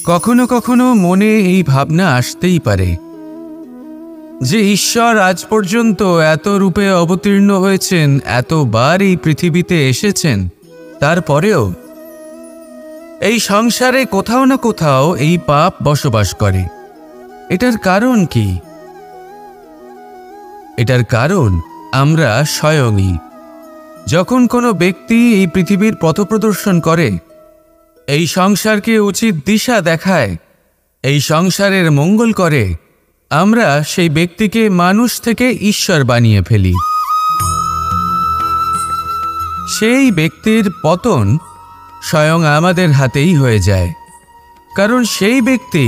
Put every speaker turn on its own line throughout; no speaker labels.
কখনো কখনো মনে এই ভাবনা আসতেই পারে যে ঈশ্বর আজ পর্যন্ত এত রূপে অবতীর্ণ হয়েছেন, এতবার এই পৃথিবীতে এসেছেন, তারপরেও এই সংসারে কোথাও না কোথাও এই পাপ বসবাস করে। এটার কারণ কি? এটার কারণ আমরা স্বয়ংই। যখন কোনো ব্যক্তি এই পৃথিবীর পথপ্রদর্শন করে, এই সংসারকে উচিত দিশা দেখায়, এই সংসারের মঙ্গল করে, আমরা সেই ব্যক্তিকে মানুষ থেকে ঈশ্বর বানিয়ে ফেলি। সেই ব্যক্তির পতন স্বয়ং আমাদের হাতেই হয়ে যায়, কারণ সেই ব্যক্তি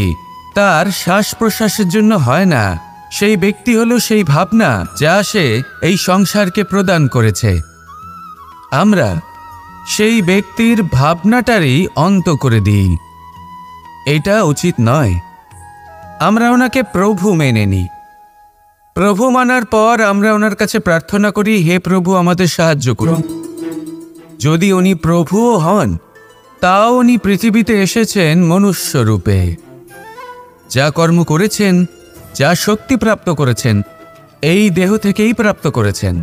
তার শ্বাস প্রশ্বাসের জন্য হয় না। সেই ব্যক্তি হলো সেই ভাবনা যা সে এই সংসারকে প্রদান করেছে। আমরা সেই ব্যক্তির ভাবনাটারই অন্ত করে দিই। এটা উচিত নয়। আমরা ওনাকে প্রভু মেনে নিই। প্রভু মানার পর আমরা ওনার কাছে প্রার্থনা করি, হে প্রভু আমাদের সাহায্য করুন। যদি উনি প্রভুও হন, তাও উনি পৃথিবীতে এসেছেন মনুষ্য রূপে। যা কর্ম করেছেন, যা শক্তি প্রাপ্ত করেছেন, এই দেহ থেকেই প্রাপ্ত করেছেন।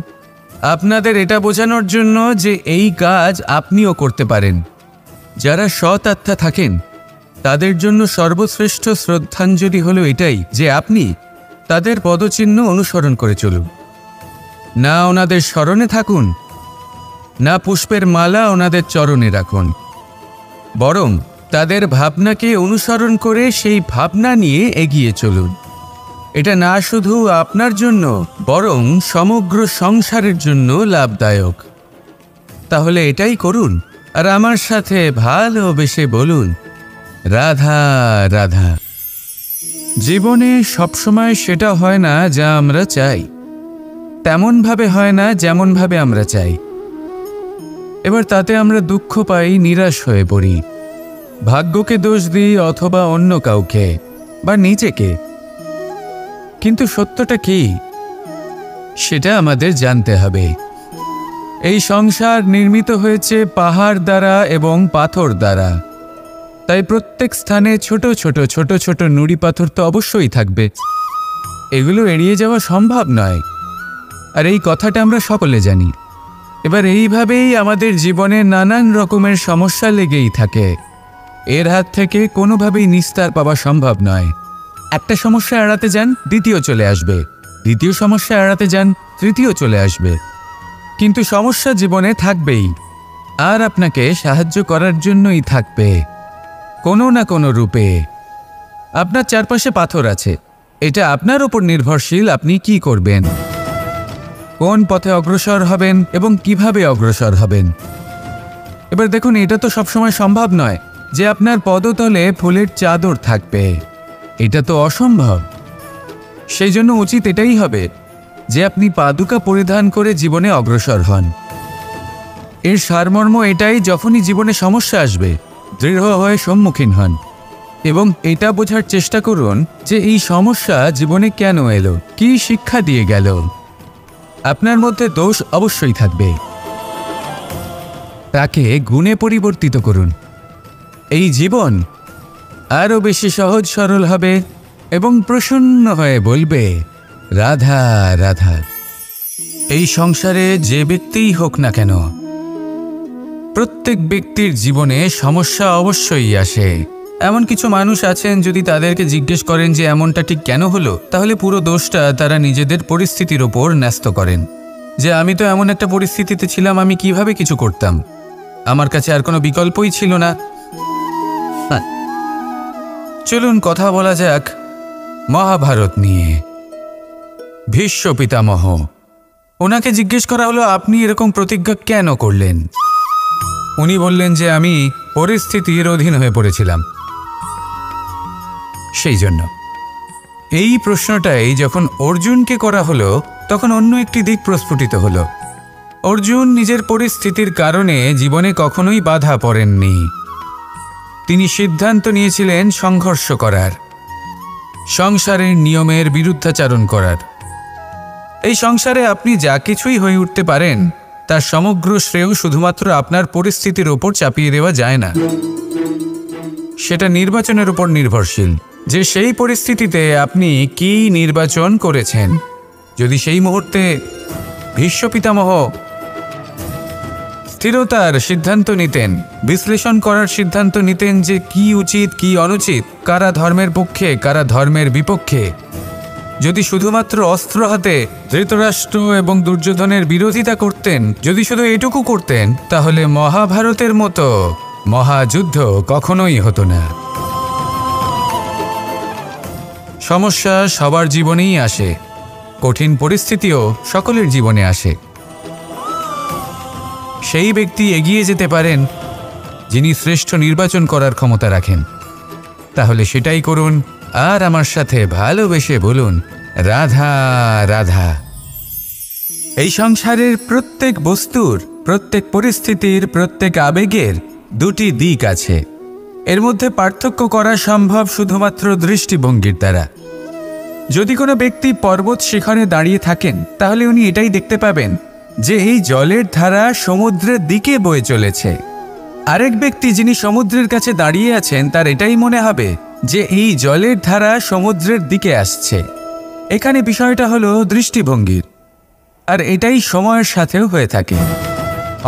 আপনাদের এটা বোঝানোর জন্য যে এই কাজ আপনিও করতে পারেন। যারা সৎ আত্মা থাকেন, তাদের জন্য সর্বশ্রেষ্ঠ শ্রদ্ধাঞ্জলি হলো এটাই যে আপনি তাদের পদচিহ্ন অনুসরণ করে চলুন। না ওনাদের স্মরণে থাকুন, না পুষ্পের মালা ওনাদের চরণে রাখুন, বরং তাদের ভাবনাকে অনুসরণ করে সেই ভাবনা নিয়ে এগিয়ে চলুন। এটা না শুধু আপনার জন্য, বরং সমগ্র সংসারের জন্য লাভদায়ক। তাহলে এটাই করুন, আর আমার সাথে ভালোবেসে বলুন, রাধা রাধা। জীবনে সবসময় সেটা হয় না যা আমরা চাই, তেমনভাবে হয় না যেমনভাবে আমরা চাই। এবার তাতে আমরা দুঃখ পাই, নিরাশ হয়ে পড়ি, ভাগ্যকে দোষ দিই অথবা অন্য কাউকে বা নিজেকে। কিন্তু সত্যটা কি, সেটা আমাদের জানতে হবে। এই সংসার নির্মিত হয়েছে পাহাড় দ্বারা এবং পাথর দ্বারা, তাই প্রত্যেক স্থানে ছোট ছোট ছোট ছোট নুড়ি পাথর তো অবশ্যই থাকবে। এগুলো এড়িয়ে যাওয়া সম্ভব নয়, আর এই কথাটা আমরা সকলে জানি। এবার এইভাবেই আমাদের জীবনে নানান রকমের সমস্যা লেগেই থাকে। এর হাত থেকে কোনোভাবেই নিস্তার পাওয়া সম্ভব নয়। একটা সমস্যা এড়াতে যান, দ্বিতীয় চলে আসবে, দ্বিতীয় সমস্যা এড়াতে যান, তৃতীয় চলে আসবে। কিন্তু সমস্যা জীবনে থাকবেই, আর আপনাকে সাহায্য করার জন্যই থাকবে কোনো না কোনো রূপে। আপনার চারপাশে পাথর আছে, এটা আপনার উপর নির্ভরশীল আপনি কি করবেন, কোন পথে অগ্রসর হবেন এবং কিভাবে অগ্রসর হবেন। এবার দেখুন, এটা তো সবসময় সম্ভব নয় যে আপনার পদতলে ফুলের চাদর থাকবে, এটা তো অসম্ভব। সেই জন্য উচিত এটাই হবে যে আপনি পাদুকা পরিধান করে জীবনে অগ্রসর হন। এর সারমর্ম এটাই, যখনই জীবনে সমস্যা আসবে দৃঢ় হয়ে সম্মুখীন হন এবং এটা বোঝার চেষ্টা করুন যে এই সমস্যা জীবনে কেন এলো, কি শিক্ষা দিয়ে গেল। আপনার মধ্যে দোষ অবশ্যই থাকবে, তাকে গুণে পরিবর্তিত করুন। এই জীবন আরও বেশি সহজ সরল হবে এবং প্রসন্ন হয়ে বলবে, রাধা রাধা। এই সংসারে যে ব্যক্তিই হোক না কেন, প্রত্যেক ব্যক্তির জীবনে সমস্যা অবশ্যই আসে। এমন কিছু মানুষ আছেন, যদি তাদেরকে জিজ্ঞেস করেন যে এমনটা ঠিক কেন হলো, তাহলে পুরো দোষটা তারা নিজেদের পরিস্থিতির ওপর ন্যস্ত করেন। যে আমি তো এমন একটা পরিস্থিতিতে ছিলাম, আমি কিভাবে কিছু করতাম, আমার কাছে আর কোনো বিকল্পই ছিল না। চলুন কথা বলা যাক মহাভারত নিয়ে। ভীষ্ম পিতামহ, ওনাকে জিজ্ঞেস করা হলো, আপনি এরকম প্রতিজ্ঞা কেন করলেন? উনি বললেন যে আমি পরিস্থিতির অধীন হয়ে পড়েছিলাম, সেই জন্য। এই প্রশ্নটাই যখন অর্জুনকে করা হলো, তখন অন্য একটি দিক প্রস্ফুটিত হলো। অর্জুন নিজের পরিস্থিতির কারণে জীবনে কখনোই বাধা পড়েননি। তিনি সিদ্ধান্ত নিয়েছিলেন সংঘর্ষ করার, সংসারের নিয়মের বিরুদ্ধাচারণ করার। এই সংসারে আপনি যা কিছুই হয়ে উঠতে পারেন, তার সমগ্র শ্রেয় শুধুমাত্র আপনার পরিস্থিতির ওপর চাপিয়ে দেওয়া যায় না। সেটা নির্বাচনের উপর নির্ভরশীল, যে সেই পরিস্থিতিতে আপনি কি নির্বাচন করেছেন। যদি সেই মুহূর্তে ভীষ্ম পিতামহ স্থিরতার সিদ্ধান্ত নিতেন, বিশ্লেষণ করার সিদ্ধান্ত নিতেন যে কি উচিত কি অনুচিত, কারা ধর্মের পক্ষে কারা ধর্মের বিপক্ষে, যদি শুধুমাত্র অস্ত্র হাতে ধৃতরাষ্ট্র এবং দুর্যোধনের বিরোধিতা করতেন, যদি শুধু এটুকু করতেন, তাহলে মহাভারতের মতো মহাযুদ্ধ কখনোই হতো না। সমস্যা সবার জীবনেই আসে, কঠিন পরিস্থিতিও সকলের জীবনে আসে। সেই ব্যক্তি এগিয়ে যেতে পারেন যিনি শ্রেষ্ঠ নির্বাচন করার ক্ষমতা রাখেন। তাহলে সেটাই করুন, আর আমার সাথে ভালোবেসে বলুন, রাধা রাধা। এই সংসারের প্রত্যেক বস্তুর, প্রত্যেক পরিস্থিতির, প্রত্যেক আবেগের দুটি দিক আছে। এর মধ্যে পার্থক্য করা সম্ভব শুধুমাত্র দৃষ্টিভঙ্গির দ্বারা। যদি কোনো ব্যক্তি পর্বত শিখরে দাঁড়িয়ে থাকেন, তাহলে উনি এটাই দেখতে পাবেন যে এই জলের ধারা সমুদ্রের দিকে বয়ে চলেছে। আরেক ব্যক্তি যিনি সমুদ্রের কাছে দাঁড়িয়ে আছেন, তার এটাই মনে হবে যে এই জলের ধারা সমুদ্রের দিকে আসছে। এখানে বিষয়টা হলো দৃষ্টিভঙ্গির, আর এটাই সময়ের সাথেও হয়ে থাকে।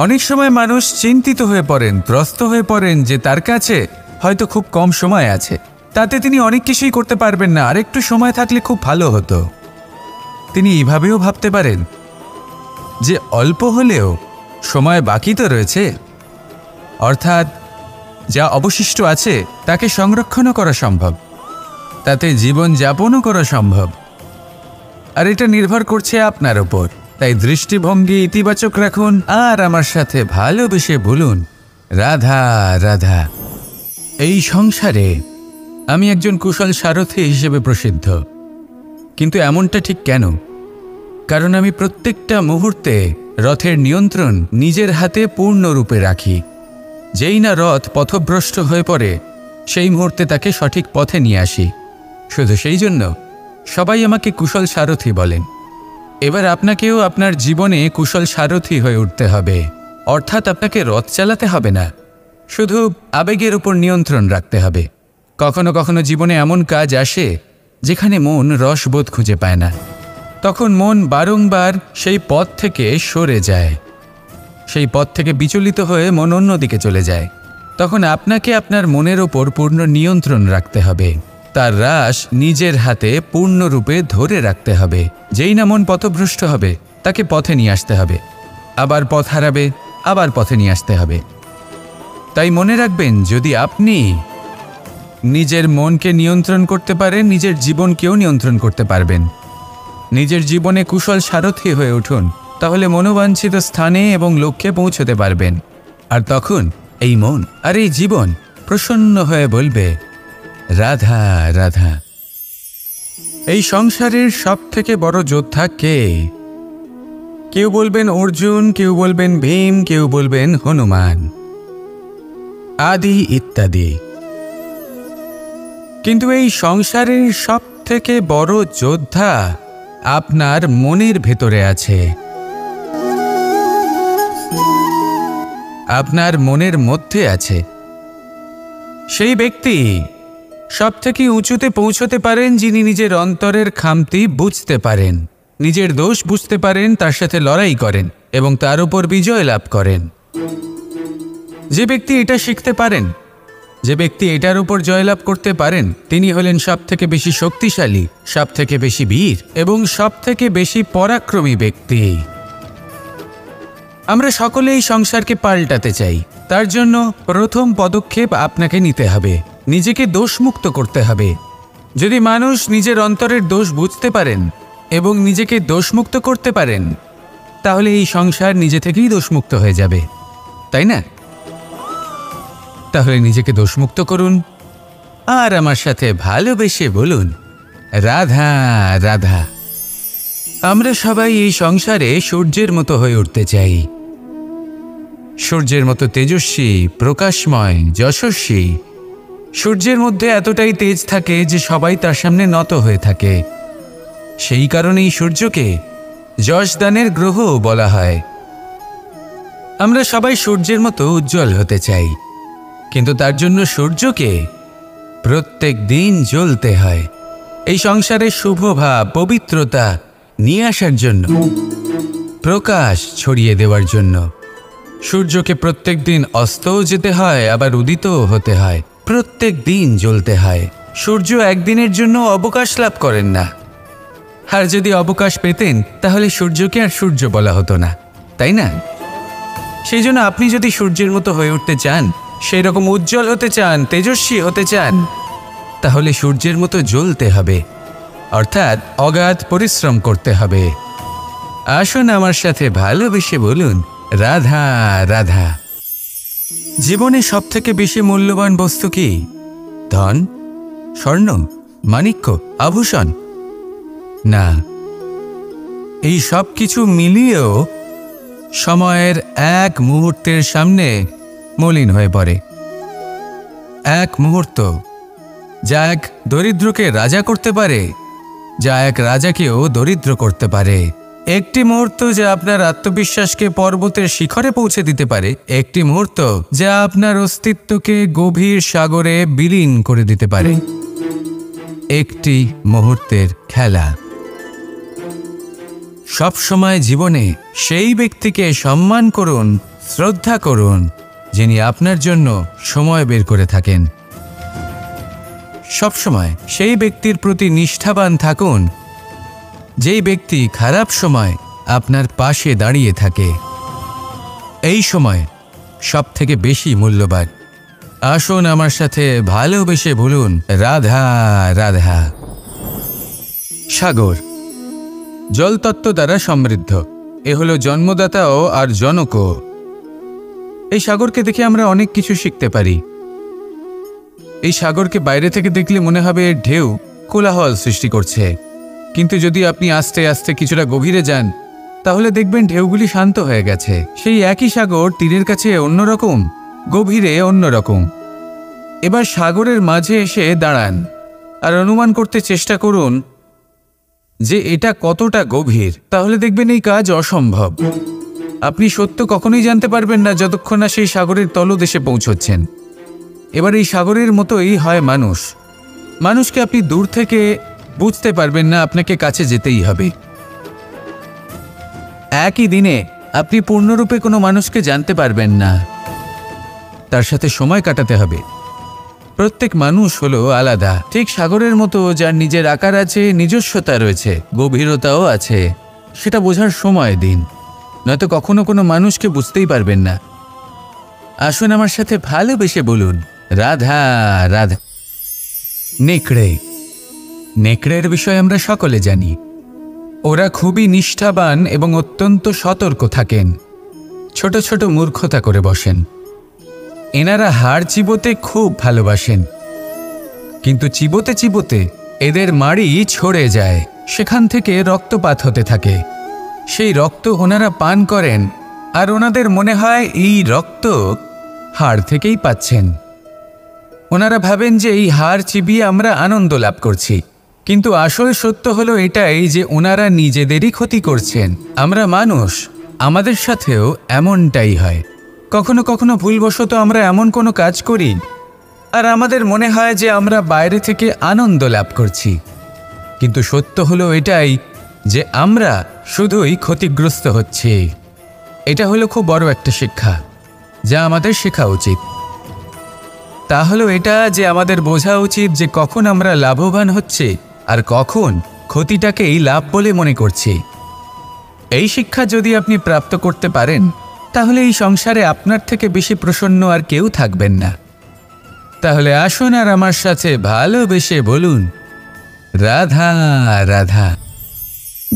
অনেক সময় মানুষ চিন্তিত হয়ে পড়েন, ত্রস্ত হয়ে পড়েন যে তার কাছে হয়তো খুব কম সময় আছে, তাতে তিনি অনেক কিছুই করতে পারবেন না, আর একটু সময় থাকলে খুব ভালো হতো। তিনি এইভাবেও ভাবতে পারেন যে অল্প হলেও সময় বাকি তো রয়েছে, অর্থাৎ যা অবশিষ্ট আছে তাকে সংরক্ষণও করা সম্ভব, তাতে জীবন যাপনও করা সম্ভব। আর এটা নির্ভর করছে আপনার ওপর। তাই দৃষ্টিভঙ্গি ইতিবাচক রাখুন, আর আমার সাথে ভালোবেসে বলুন, রাধা রাধা। এই সংসারে আমি একজন কুশল সারথি হিসেবে প্রসিদ্ধ, কিন্তু এমনটা ঠিক কেন? কারণ আমি প্রত্যেকটা মুহূর্তে রথের নিয়ন্ত্রণ নিজের হাতে পূর্ণরূপে রাখি। যেই না রথ পথভ্রষ্ট হয়ে পড়ে, সেই মুহূর্তে তাকে সঠিক পথে নিয়ে আসি। শুধু সেই জন্য সবাই আমাকে কুশল সারথি বলেন। এবার আপনাকেও আপনার জীবনে কুশল সারথি হয়ে উঠতে হবে, অর্থাৎ আপনাকে রথ চালাতে হবে না, শুধু আবেগের উপর নিয়ন্ত্রণ রাখতে হবে। কখনো কখনো জীবনে এমন কাজ আসে যেখানে মন রসবোধ খুঁজে পায় না, তখন মন বারংবার সেই পথ থেকে সরে যায়, সেই পথ থেকে বিচলিত হয়ে মন অন্যদিকে চলে যায়। তখন আপনাকে আপনার মনের ওপর পূর্ণ নিয়ন্ত্রণ রাখতে হবে, তার রাশ নিজের হাতে পূর্ণরূপে ধরে রাখতে হবে। যেই না মন পথভ্রষ্ট হবে, তাকে পথে নিয়ে আসতে হবে, আবার পথ হারাবে, আবার পথে নিয়ে আসতে হবে। তাই মনে রাখবেন, যদি আপনি নিজের মনকে নিয়ন্ত্রণ করতে পারেন, নিজের জীবনকেও নিয়ন্ত্রণ করতে পারবেন। নিজের জীবনে কুশল সারথি হয়ে উঠুন, তাহলে মনোবাঞ্ছিত স্থানে এবং লক্ষ্যে পৌঁছতে পারবেন। আর তখন এই মন আর এই জীবন প্রসন্ন হয়ে বলবে, রাধা রাধা। এই সংসারের সবথেকে বড় যোদ্ধা কে? কেউ বলবেন অর্জুন, কেউ বলবেন ভীম, কেউ বলবেন হনুমান আদি ইত্যাদি। কিন্তু এই সংসারের সবথেকে বড় যোদ্ধা আপনার মনের ভেতরে আছে, আপনার মনের মধ্যে আছে। সেই ব্যক্তি সবথেকে উঁচুতে পৌঁছতে পারেন যিনি নিজের অন্তরের খামতি বুঝতে পারেন, নিজের দোষ বুঝতে পারেন, তার সাথে লড়াই করেন এবং তার উপর বিজয় লাভ করেন। যে ব্যক্তি এটা শিখতে পারেন, যে ব্যক্তি এটার উপর জয়লাভ করতে পারেন, তিনি হলেন সবথেকে বেশি শক্তিশালী, সবথেকে বেশি বীর এবং সবথেকে বেশি পরাক্রমী ব্যক্তি। আমরা সকলে এই সংসারকে পাল্টাতে চাই। তার জন্য প্রথম পদক্ষেপ আপনাকে নিতে হবে, নিজেকে দোষমুক্ত করতে হবে। যদি মানুষ নিজের অন্তরের দোষ বুঝতে পারেন এবং নিজেকে দোষমুক্ত করতে পারেন, তাহলে এই সংসার নিজে থেকেই দোষমুক্ত হয়ে যাবে, তাই না? তাহলে নিজেকে দোষমুক্ত করুন, আর আমার সাথে ভালোবেসে বলুন, রাধা রাধা। আমরা সবাই এই সংসারে সূর্যের মতো হয়ে উঠতে চাই, সূর্যের মতো তেজস্বী, প্রকাশময়, যশস্বী। সূর্যের মধ্যে এতটাই তেজ থাকে যে সবাই তার সামনে নত হয়ে থাকে। সেই কারণেই সূর্যকে যশদানের গ্রহ বলা হয়। আমরা সবাই সূর্যের মতো উজ্জ্বল হতে চাই, কিন্তু তার জন্য সূর্যকে প্রত্যেক দিন জ্বলতে হয় এই সংসারে শুভ ভাব পবিত্রতা নিয়ে আসার জন্য, প্রকাশ ছড়িয়ে দেওয়ার জন্য। সূর্যকে প্রত্যেক দিন অস্তও যেতে হয়, আবার উদিতও হতে হয়। প্রত্যেক দিন জ্বলতে হয়। সূর্য একদিনের জন্য অবকাশ লাভ করেন না। আর যদি অবকাশ পেতেন তাহলে সূর্যকে আর সূর্য বলা হতো না, তাই না? সেই জন্য আপনি যদি সূর্যের মতো হয়ে উঠতে চান, সেই রকম উজ্জ্বল হতে চান, তেজস্বী হতে চান, তাহলে সূর্যের মতো জ্বলতে হবে, অর্থাৎ অগাধ পরিশ্রম করতে হবে। আসুন আমার সাথে ভালোবেসে বলুন, রাধা রাধা। জীবনে সবথেকে বেশি মূল্যবান বস্তু কি? ধন, স্বর্ণ, মাণিক্য, আভূষণ? না, এই সব কিছু মিলিয়েও সময়ের এক মুহূর্তের সামনে মলিন হয়ে পড়ে। এক মুহূর্ত যা এক দরিদ্রকে রাজা করতে পারে, যা এক রাজাকেও দরিদ্র করতে পারে। একটি মুহূর্ত যা আপনার আত্মবিশ্বাসকে পর্বতের শিখরে পৌঁছে দিতে পারে। একটি মুহূর্ত যা আপনার অস্তিত্বকে গভীর সাগরে বিলীন করে দিতে পারে। একটি মুহূর্তের খেলা। সব সময় জীবনে সেই ব্যক্তিকে সম্মান করুন, শ্রদ্ধা করুন, যিনি আপনার জন্য সময় বের করে থাকেন। সবসময় সেই ব্যক্তির প্রতি নিষ্ঠাবান থাকুন, যেই ব্যক্তি খারাপ সময় আপনার পাশে দাঁড়িয়ে থাকে। এই সময় সব থেকে বেশি মূল্যবান। আসুন আমার সাথে ভালোবেসে বলুন, রাধা রাধা। সাগর জলতত্ত্ব দ্বারা সমৃদ্ধ। এ হলো জন্মদাতাও আর জনকও। এই সাগরকে দেখে আমরা অনেক কিছু শিখতে পারি। এই সাগরকে বাইরে থেকে দেখলে মনে হবে ঢেউ কোলাহল সৃষ্টি করছে, কিন্তু যদি আপনি আস্তে আস্তে কিছুটা গভীরে যান তাহলে দেখবেন ঢেউগুলি শান্ত হয়ে গেছে। সেই একই সাগর তীরের কাছে অন্যরকম, গভীরে অন্যরকম। এবার সাগরের মাঝে এসে দাঁড়ান আর অনুমান করতে চেষ্টা করুন যে এটা কতটা গভীর। তাহলে দেখবেন এই কাজ অসম্ভব। আপনি সত্য কখনোই জানতে পারবেন না যতক্ষণ না সেই সাগরের তলদেশে পৌঁছচ্ছেন। এবার এই সাগরের মতোই হয় মানুষ। মানুষকে আপনি দূর থেকে বুঝতে পারবেন না, আপনাকে কাছে যেতেই হবে। একই দিনে আপনি পূর্ণরূপে কোনো মানুষকে জানতে পারবেন না, তার সাথে সময় কাটাতে হবে। প্রত্যেক মানুষ হলো আলাদা, ঠিক সাগরের মতো, যার নিজের আকার আছে, নিজস্বতা রয়েছে, গভীরতাও আছে। সেটা বোঝার সময় দিন, নয়তো কখনো কোনো মানুষকে বুঝতেই পারবেন না। আসুন আমার সাথে ভালোবেসে বলুন, রাধা রাধা। নেকড়ে। নেকড়ের বিষয়ে আমরা সকলে জানি। ওরা খুবই নিষ্ঠাবান এবং অত্যন্ত সতর্ক থাকেন। ছোট ছোট মূর্খতা করে বসেন। এনারা হাড় চিবোতে খুব ভালোবাসেন, কিন্তু চিবোতে চিবোতে এদের মাড়ি ছড়ে যায়, সেখান থেকে রক্তপাত হতে থাকে। সেই রক্ত ওনারা পান করেন আর ওনাদের মনে হয় এই রক্ত হাড় থেকেই পাচ্ছেন। ওনারা ভাবেন যে এই হাড় চিবিয়ে আমরা আনন্দ লাভ করছি, কিন্তু আসল সত্য হলো এটাই যে ওনারা নিজেদেরই ক্ষতি করছেন। আমরা মানুষ, আমাদের সাথেও এমনটাই হয়। কখনো কখনো ভুলবশত আমরা এমন কোনো কাজ করি আর আমাদের মনে হয় যে আমরা বাইরে থেকে আনন্দ লাভ করছি, কিন্তু সত্য হলো এটাই যে আমরা শুধুই ক্ষতিগ্রস্ত হচ্ছি। এটা হলো খুব বড় একটা শিক্ষা যা আমাদের শেখা উচিত। তা হলো এটা যে আমাদের বোঝা উচিত যে কখন আমরা লাভবান হচ্ছি আর কখন ক্ষতিটাকেই লাভ বলে মনে করছি। এই শিক্ষা যদি আপনি প্রাপ্ত করতে পারেন তাহলে এই সংসারে আপনার থেকে বেশি প্রসন্ন আর কেউ থাকবেন না। তাহলে আসুন আর আমার সাথে ভালোবেসে বলুন, রাধা রাধা।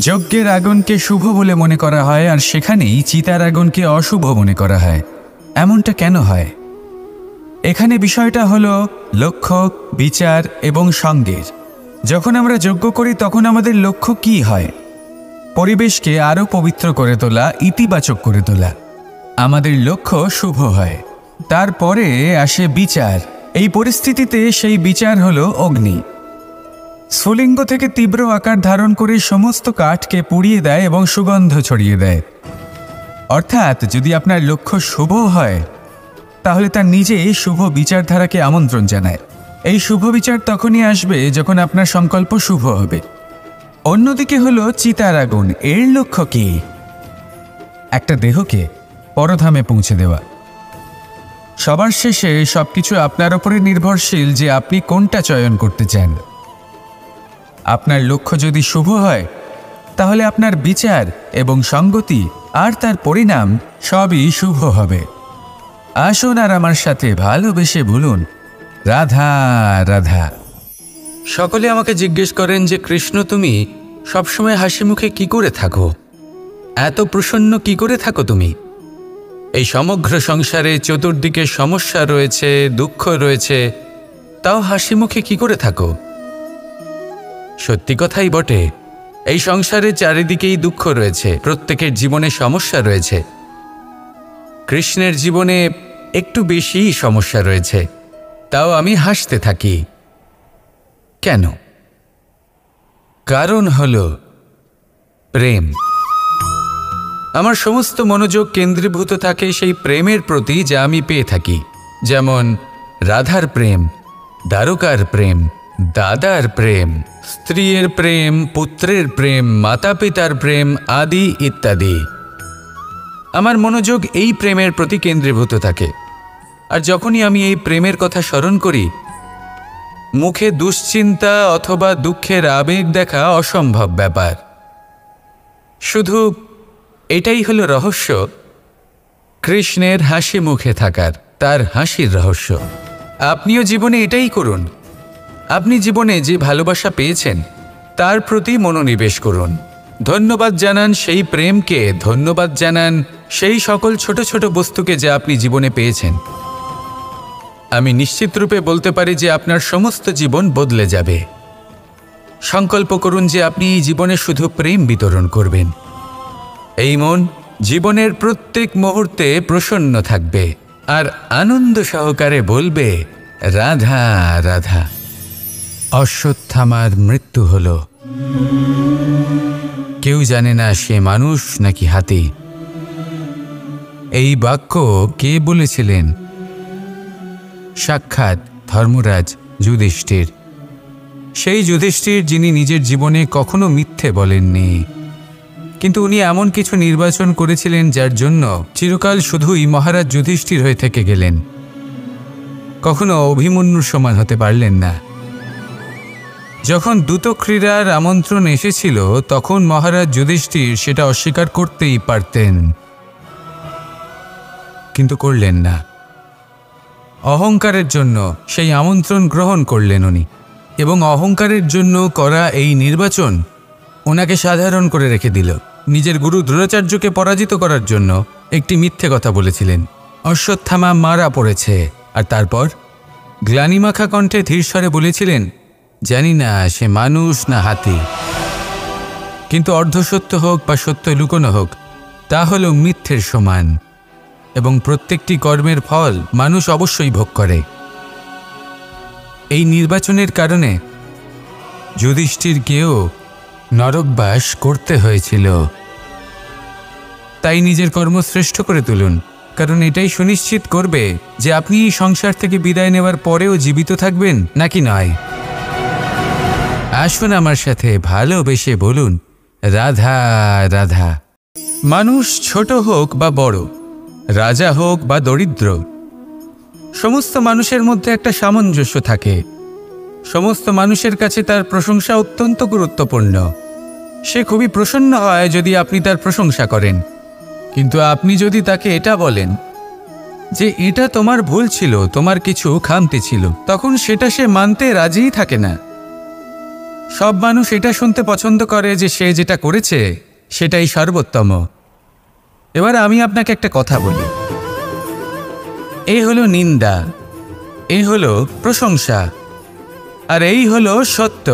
যজ্ঞের আগুনকে শুভ বলে মনে করা হয় আর সেখানেই চিতার আগুনকে অশুভ মনে করা হয়। এমনটা কেন হয়? এখানে বিষয়টা হলো লক্ষ্য, বিচার এবং সঙ্গের। যখন আমরা যজ্ঞ করি তখন আমাদের লক্ষ্য কি হয়? পরিবেশকে আরও পবিত্র করে তোলা, ইতিবাচক করে তোলা। আমাদের লক্ষ্য শুভ হয়। তারপরে আসে বিচার। এই পরিস্থিতিতে সেই বিচার হলো অগ্নি। স্ফুলিঙ্গ থেকে তীব্র আকার ধারণ করে সমস্ত কাঠকে পুড়িয়ে দেয় এবং সুগন্ধ ছড়িয়ে দেয়। অর্থাৎ যদি আপনার লক্ষ্য শুভ হয় তাহলে তার নিজেই শুভ বিচারধারাকে আমন্ত্রণ জানায়। এই শুভ বিচার তখনই আসবে যখন আপনার সংকল্প শুভ হবে। অন্যদিকে হলো চিতার আগুন। এর লক্ষ্য কি? একটা দেহকে পরধামে পৌঁছে দেওয়া। সবার শেষে সবকিছু আপনার উপরে নির্ভরশীল যে আপনি কোনটা চয়ন করতে চান। আপনার লক্ষ্য যদি শুভ হয় তাহলে আপনার বিচার এবং সঙ্গতি আর তার পরিণাম সবই শুভ হবে। আসুন আর আমার সাথে ভালোবেসে বলুন, রাধা রাধা। সকলে আমাকে জিজ্ঞেস করেন যে কৃষ্ণ, তুমি সবসময় হাসি মুখে কি করে থাকো? এত প্রসন্ন কি করে থাকো তুমি? এই সমগ্র সংসারে চতুর্দিকে সমস্যা রয়েছে, দুঃখ রয়েছে, তাও হাসি মুখে কি করে থাকো? সত্যি কথাই বটে, এই সংসারে চারিদিকেই দুঃখ রয়েছে, প্রত্যেকের জীবনে সমস্যা রয়েছে। কৃষ্ণের জীবনে একটু বেশিই সমস্যা রয়েছে, তাও আমি হাসতে থাকি। কেন? কারণ হল প্রেম। আমার সমস্ত মনোযোগ কেন্দ্রীভূত থাকে সেই প্রেমের প্রতি যা আমি পেয়ে থাকি। যেমন রাধার প্রেম, দ্বারকার প্রেম, দাদার প্রেম, স্ত্রীর প্রেম, পুত্রের প্রেম, মাতা পিতার প্রেম আদি ইত্যাদি। আমার মনোযোগ এই প্রেমের প্রতি কেন্দ্রীভূত থাকে। আর যখনই আমি এই প্রেমের কথা স্মরণ করি, মুখে দুশ্চিন্তা অথবা দুঃখের আবেগ দেখা অসম্ভব ব্যাপার। শুধু এটাই হলো রহস্য কৃষ্ণের হাসি মুখে থাকার, তার হাসির রহস্য। আপনিও জীবনে এটাই করুন। আপনি জীবনে যে ভালোবাসা পেয়েছেন তার প্রতি মনোনিবেশ করুন। ধন্যবাদ জানান সেই প্রেমকে, ধন্যবাদ জানান সেই সকল ছোট ছোট বস্তুকে যা আপনি জীবনে পেয়েছেন। আমি নিশ্চিত রূপে বলতে পারি যে আপনার সমস্ত জীবন বদলে যাবে। সংকল্প করুন যে আপনি এই জীবনে শুধু প্রেম বিতরণ করবেন। এই মন জীবনের প্রত্যেক মুহূর্তে প্রসন্ন থাকবে আর আনন্দ সহকারে বলবে, রাধা রাধা। অশ্বত্থামার মৃত্যু হল। কেউ জানে না সে মানুষ নাকি হাতি। এই বাক্য কে বলেছিলেন? সাক্ষাৎ ধর্মরাজ যুধিষ্ঠির। সেই যুধিষ্ঠির যিনি নিজের জীবনে কখনো মিথ্যে বলেননি, কিন্তু উনি এমন কিছু নির্বাচন করেছিলেন যার জন্য চিরকাল শুধুই মহারাজ যুধিষ্ঠির হয়ে থেকে গেলেন। কখনো অভিমন্যুর সমান হতে পারলেন না। যখন দ্যুত ক্রীড়ার আমন্ত্রণ এসেছিল তখন মহারাজ যুধিষ্ঠির সেটা অস্বীকার করতেই পারতেন, কিন্তু করলেন না। অহংকারের জন্য সেই আমন্ত্রণ গ্রহণ করলেন উনি, এবং অহংকারের জন্য করা এই নির্বাচন ওনাকে সাধারণ করে রেখে দিল। নিজের গুরু দ্রোণাচার্যকে পরাজিত করার জন্য একটি মিথ্যে কথা বলেছিলেন। অশ্বত্থামা মারা পড়েছে, আর তারপর গ্লানিমাখা কণ্ঠে ধীরস্বরে বলেছিলেন, জানি না সে মানুষ না হাতি, কিন্তু অর্ধসত্য হোক বা সত্য লুকোনো হোক, তা হল মিথ্যের সমান, এবং প্রত্যেকটি কর্মের ফল মানুষ অবশ্যই ভোগ করে। এই নির্বাচনের কারণে যুধিষ্ঠিরকেও নরকবাস করতে হয়েছিল। তাই নিজের কর্ম শ্রেষ্ঠ করে তুলুন, কারণ এটাই সুনিশ্চিত করবে যে আপনি এই সংসার থেকে বিদায় নেওয়ার পরেও জীবিত থাকবেন নাকি নয়। আসুন আমার সাথে ভালোবেসে বলুন, রাধা রাধা। মানুষ ছোট হোক বা বড়, রাজা হোক বা দরিদ্র, সমস্ত মানুষের মধ্যে একটা সামঞ্জস্য থাকে। সমস্ত মানুষের কাছে তার প্রশংসা অত্যন্ত গুরুত্বপূর্ণ। সে খুবই প্রসন্ন হয় যদি আপনি তার প্রশংসা করেন, কিন্তু আপনি যদি তাকে এটা বলেন যে এটা তোমার ভুল ছিল, তোমার কিছু খামতি ছিল, তখন সেটা সে মানতে রাজিই থাকে না। সব মানুষ এটা শুনতে পছন্দ করে যে সে যেটা করেছে সেটাই সর্বোত্তম। এবার আমি আপনাকে একটা কথা বলি, এই হলো নিন্দা, এই হলো প্রশংসা, আর এই হলো সত্য,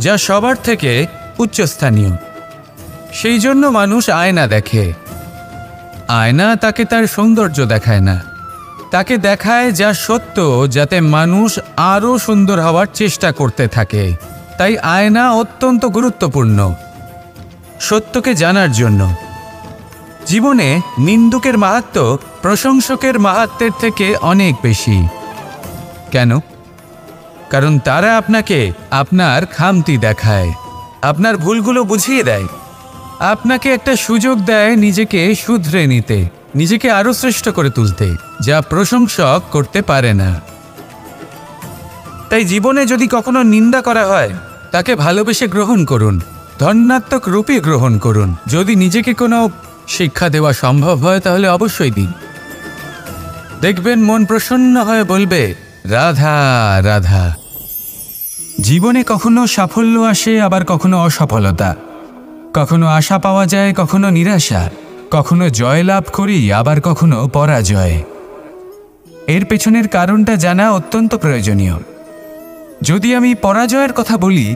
যা সবার থেকে উচ্চস্থানীয়। সেই জন্য মানুষ আয়না দেখে। আয়না তাকে তার সৌন্দর্য দেখায় না, তাকে দেখায় যা সত্য, যাতে মানুষ আরও সুন্দর হওয়ার চেষ্টা করতে থাকে। তাই আয়না অত্যন্ত গুরুত্বপূর্ণ সত্যকে জানার জন্য। জীবনে নিন্দুকের মাহাত্ম্য প্রশংসকের মাহাত্ম্যের থেকে অনেক বেশি। কেন? কারণ তারা আপনাকে আপনার খামতি দেখায়, আপনার ভুলগুলো বুঝিয়ে দেয়, আপনাকে একটা সুযোগ দেয় নিজেকে শুধরে নিতে, নিজেকে আরও শ্রেষ্ঠ করে তুলতে, যা প্রশংসক করতে পারে না। তাই জীবনে যদি কখনো নিন্দা করা হয়, তাকে ভালোবেসে গ্রহণ করুন, ধন্যাত্মক রূপে গ্রহণ করুন। যদি নিজেকে কোনো শিক্ষা দেওয়া সম্ভব হয় তাহলে অবশ্যই দিন। দেখবেন মন প্রসন্ন হয়ে বলবে, রাধা রাধা। জীবনে কখনো সাফল্য আসে, আবার কখনো অসফলতা, কখনো আশা পাওয়া যায়, কখনো নিরাশা, কখনো জয় লাভ করি, আবার কখনো পরাজয়। এর পেছনের কারণটা জানা অত্যন্ত প্রয়োজনীয়। যদি আমি পরাজয়ের কথা বলি,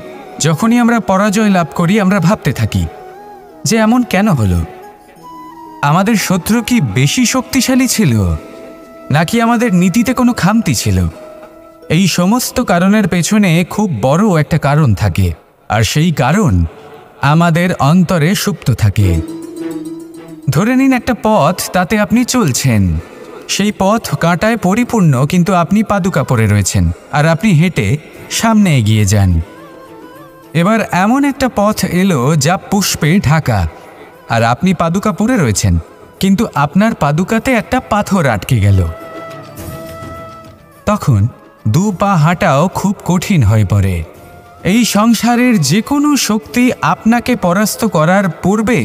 যখনই আমরা পরাজয় লাভ করি আমরা ভাবতে থাকি যে এমন কেন হলো? আমাদের শত্রু কি বেশি শক্তিশালী ছিল, নাকি আমাদের নীতিতে কোনো খামতি ছিল? এই সমস্ত কারণের পেছনে খুব বড় একটা কারণ থাকে, আর সেই কারণ আমাদের অন্তরে সুপ্ত থাকে। ধরে নিন একটা পথ, তাতে আপনি চলছেন, সেই পথ কাঁটায় পরিপূর্ণ, কিন্তু আপনি পাদুকা পরে রয়েছেন আর আপনি হেঁটে সামনে এগিয়ে যান। এবার এমন একটা পথ এলো যা পুষ্পে ঢাকা, আর আপনি পাদুকা পরে রয়েছেন, কিন্তু আপনার পাদুকাতে একটা পাথর আটকে গেল। তখন দু পা হাঁটাও খুব কঠিন হয়ে পড়ে। এই সংসারের যে কোনো শক্তি আপনাকে পরাস্ত করার পূর্বে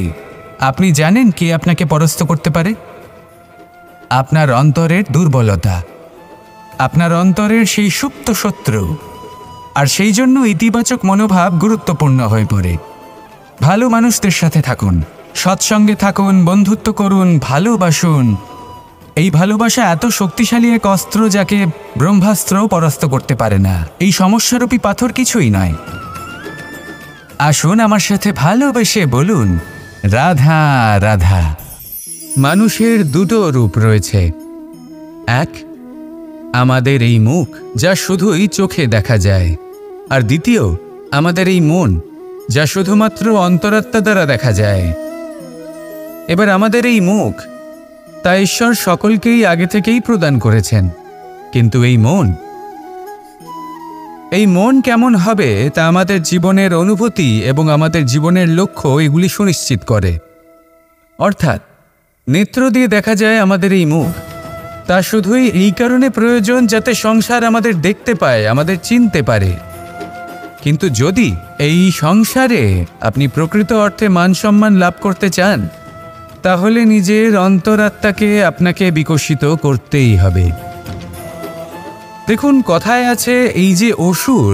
আপনি জানেন কে আপনাকে পরাস্ত করতে পারে? আপনার অন্তরের দুর্বলতা, আপনার অন্তরের সেই সুপ্ত শত্রু। আর সেই জন্য ইতিবাচক মনোভাব গুরুত্বপূর্ণ হয়ে পড়ে। ভালো মানুষদের সাথে থাকুন, সৎসঙ্গে থাকুন, বন্ধুত্ব করুন, ভালোবাসুন। এই ভালোবাসা এত শক্তিশালী এক অস্ত্র যাকে ব্রহ্মাস্ত্রও পরাস্ত করতে পারে না। এই সমস্যারূপী পাথর কিছুই নয়। আসুন আমার সাথে ভালোবেসে বলুন, রাধা রাধা। মানুষের দুটো রূপ রয়েছে। এক, আমাদের এই মুখ, যা শুধুই চোখে দেখা যায়, আর দ্বিতীয় আমাদের এই মন, যা শুধুমাত্র অন্তরাত্মা দ্বারা দেখা যায়। এবার আমাদের এই মুখ, তা ঈশ্বর সকলকেই আগে থেকেই প্রদান করেছেন, কিন্তু এই মন কেমন হবে তা আমাদের জীবনের অনুভূতি এবং আমাদের জীবনের লক্ষ্য এগুলি সুনিশ্চিত করে। অর্থাৎ নেত্র দিয়ে দেখা যায় আমাদের এই মুখ, তা শুধুই এই কারণে প্রয়োজন যাতে সংসার আমাদের দেখতে পায়, আমাদের চিনতে পারে। কিন্তু যদি এই সংসারে আপনি প্রকৃত অর্থে মান সম্মান লাভ করতে চান, তাহলে নিজের অন্তরাত্মাকে আপনাকে বিকশিত করতেই হবে। দেখুন, কথায় আছে এই যে অসুর,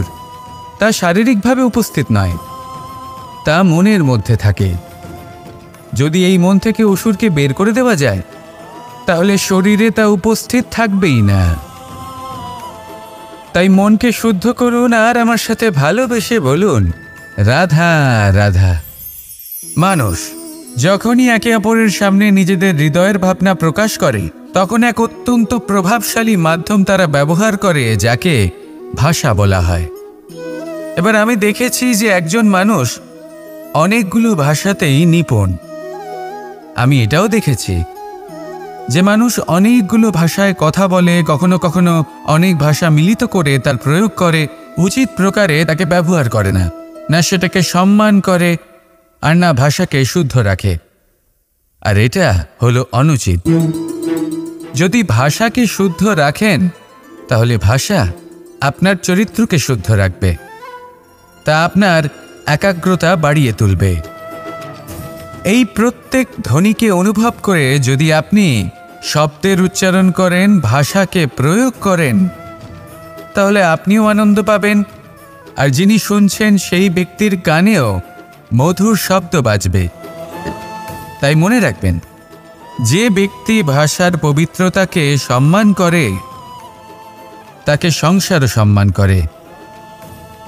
তা শারীরিকভাবে উপস্থিত নয়, তা মনের মধ্যে থাকে। যদি এই মন থেকে অসুরকে বের করে দেওয়া যায়, তাহলে শরীরে তা উপস্থিত থাকবেই না। তাই মনকে শুদ্ধ করুন আর আমার সাথে ভালোবেসে বলুন, রাধা রাধা। মানুষ যখনই একে অপরের সামনে নিজেদের হৃদয়ের ভাবনা প্রকাশ করে, তখন এক অত্যন্ত প্রভাবশালী মাধ্যম তারা ব্যবহার করে, যাকে ভাষা বলা হয়। এবার আমি দেখেছি যে একজন মানুষ অনেকগুলো ভাষাতেই নিপুণ। আমি এটাও দেখেছি যে মানুষ অনেকগুলো ভাষায় কথা বলে, কখনো কখনো অনেক ভাষা মিলিত করে তার প্রয়োগ করে, উচিত প্রকারে তাকে ব্যবহার করে না, না সেটাকে সম্মান করে, আর না ভাষাকে শুদ্ধ রাখে। আর এটা হলো অনুচিত। যদি ভাষাকে শুদ্ধ রাখেন, তাহলে ভাষা আপনার চরিত্রকে শুদ্ধ রাখবে, তা আপনার একাগ্রতা বাড়িয়ে তুলবে। এই প্রত্যেক ধ্বনিকে অনুভব করে যদি আপনি শব্দের উচ্চারণ করেন, ভাষাকে প্রয়োগ করেন, তাহলে আপনিও আনন্দ পাবেন, আর যিনি শুনছেন সেই ব্যক্তির কানেও মধুর শব্দ বাজবে। তাই মনে রাখবেন, যে ব্যক্তি ভাষার পবিত্রতাকে সম্মান করে, তাকে সংসারও সম্মান করে।